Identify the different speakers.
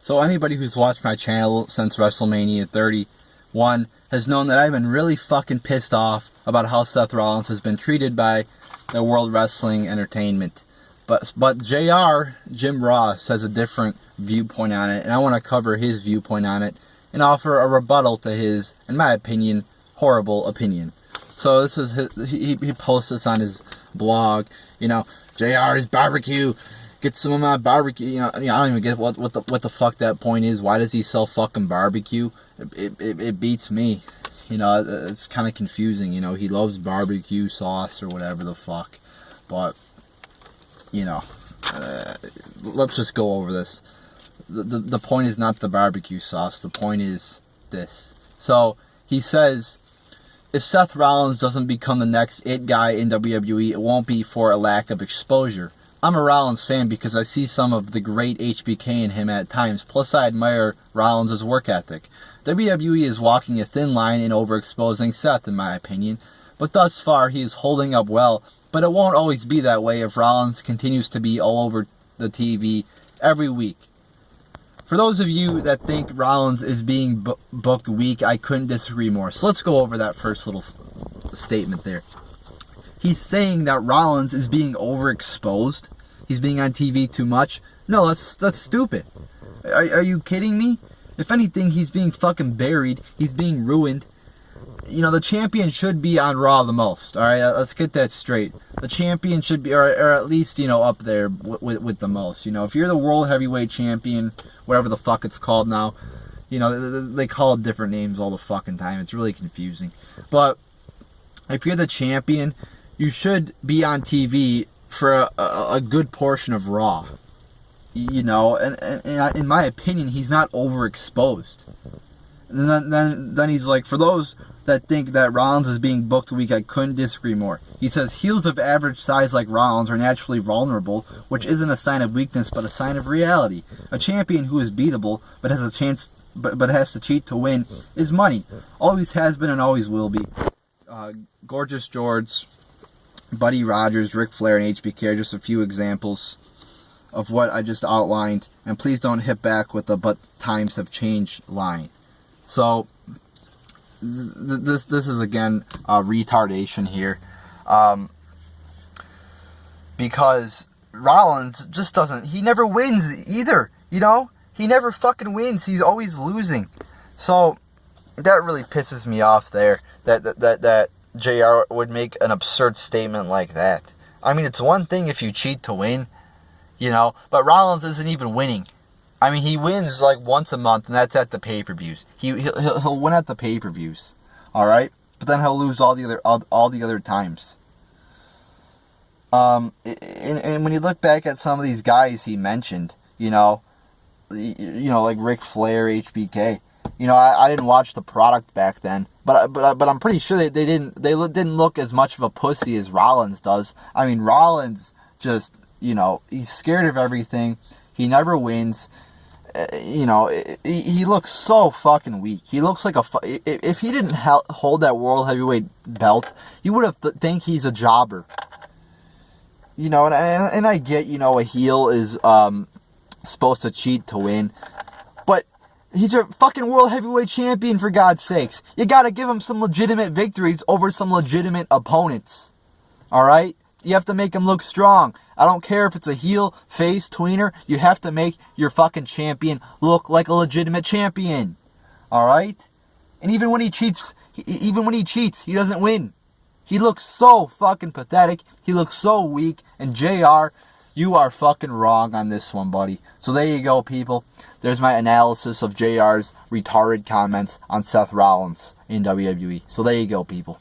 Speaker 1: So anybody who's watched my channel since WrestleMania 31 has known that I've been really fucking pissed off about how Seth Rollins has been treated by the World Wrestling Entertainment. But JR, Jim Ross, has a different viewpoint on it, and I want to cover his viewpoint on it and offer a rebuttal to his, in my opinion, horrible opinion. So this is he posts this on his blog. You know, JR's barbecue. Get some of my barbecue. You know, I don't even get what the fuck that point is. Why does he sell fucking barbecue? It beats me. You know, it's kind of confusing. You know, he loves barbecue sauce or whatever the fuck. But, you know, let's just go over this. The point is not the barbecue sauce. The point is this. So he says, if Seth Rollins doesn't become the next it guy in WWE, it won't be for a lack of exposure. I'm a Rollins fan because I see some of the great HBK in him at times, plus I admire Rollins' work ethic. WWE is walking a thin line in overexposing Seth, in my opinion, but thus far he is holding up well, but it won't always be that way if Rollins continues to be all over the TV every week. For those of you that think Rollins is being booked weak, I couldn't disagree more. So let's go over that first little statement there. He's saying that Rollins is being overexposed. He's being on TV too much. No, that's stupid. Are you kidding me? If anything, he's being fucking buried. He's being ruined. You know, the champion should be on Raw the most. Alright, let's get that straight. The champion should be, or at least, you know, up there with the most. You know, if you're the World Heavyweight Champion, whatever the fuck it's called now, you know, they call it different names all the fucking time. It's really confusing. But if you're the champion, you should be on TV for a good portion of Raw. You know, and in my opinion, he's not overexposed. And then he's like, for those that think that Rollins is being booked weak, I couldn't disagree more. He says, heels of average size like Rollins are naturally vulnerable, which isn't a sign of weakness, but a sign of reality. A champion who is beatable, but has a chance, but has to cheat to win, is money. Always has been and always will be. Gorgeous George, Buddy Rogers, Ric Flair, and HBK are just a few examples of what I just outlined. And please don't hit back with the "but times have changed" line. So this is again a retardation here, because Rollins just doesn't. He never wins either. You know, he never fucking wins. He's always losing. So that really pisses me off there. That JR would make an absurd statement like that. I mean, it's one thing if you cheat to win, you know, but Rollins isn't even winning. I mean, he wins like once a month, and that's at the pay-per-views. He'll win at the pay-per-views, all right, but then he'll lose all the other times. And when you look back at some of these guys he mentioned, you know, like Ric Flair, HBK. You know, I didn't watch the product back then, but I'm pretty sure they didn't look as much of a pussy as Rollins does. I mean, Rollins just, you know, he's scared of everything. He never wins. You know, he looks so fucking weak. He looks like if he didn't hold that World Heavyweight belt, you would have think he's a jobber. You know, and I get, you know, a heel is supposed to cheat to win, but he's a fucking World Heavyweight Champion, for God's sakes. You gotta give him some legitimate victories over some legitimate opponents. Alright? You have to make him look strong. I don't care if it's a heel, face, tweener. You have to make your fucking champion look like a legitimate champion. Alright? And even when he cheats, he doesn't win. He looks so fucking pathetic. He looks so weak. And JR, you are fucking wrong on this one, buddy. So there you go, people. There's my analysis of JR's retarded comments on Seth Rollins in WWE. So there you go, people.